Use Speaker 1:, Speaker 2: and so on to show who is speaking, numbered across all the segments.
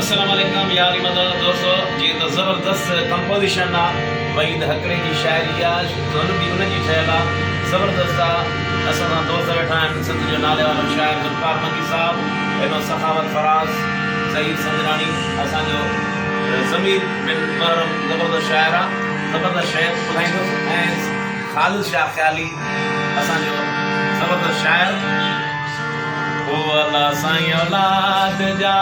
Speaker 1: अस्सलाम वालेकुम यारी मदद दोस्तों जी तो ज़बरदस्त कंपोजिशन वहीद हकरे की शायरी दोनों भी उनकी ठहल ज़बरदस्त असां दोस्त वेठा आहिनि सिंध जो नाले वारो शाइर ज़ुल्फ़ार मकी साहब एनो सखावत फराज़ ज़हीर संजरानी असांजो ज़मीर बिन मुहर्रम ज़बरदस्त शाइर ज़बरदस्त शेर ॿुधाईंदुसि ऐं ख़ालिद शाह ख़्याली असांजो ज़बरदस्त शाइर ओ अल्लाह साईं औलाद जा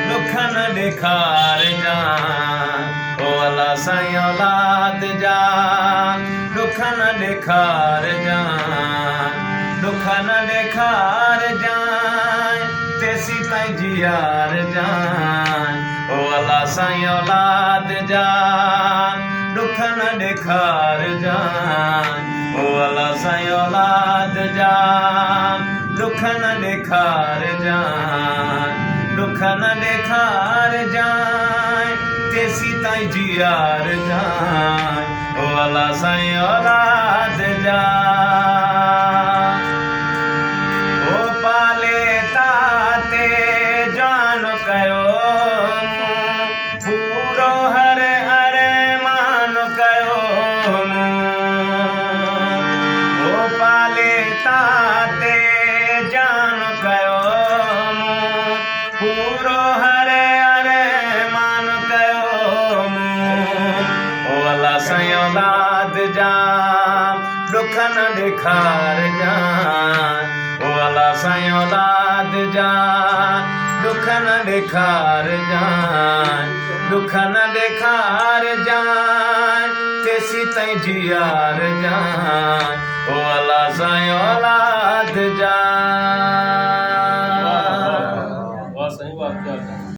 Speaker 1: दुख न ॾेखार जान ओ अल्लाह साईं औलाद जा दुख न ॾेखार जान दुख न ॾेखार जान तेसी ताईं जियार जान ओ अल्लाह साईं औलाद जा दुख न ॾेखार जान ओ अल्लाह साईं औलाद जा दुख न ॾेखार जान दुख न ॾेखार जान तेसी ताईं जियार जान ओ अल्लाह साईं औलाद जा ओ पाले ताते जान कयो पूरो हर अरमान कयो ओ पाले ताते जान कयो पूरो हर अरमान कयो ओ अल्लाह साईं औलाद जा दुख न ॾेखार जान ओ अल्लाह साईं औलाद जा दुख न ॾेखार जान दुख न ॾेखार जान तेसी ताईं जियार जान ओ अल्लाह साईं औलाद जा।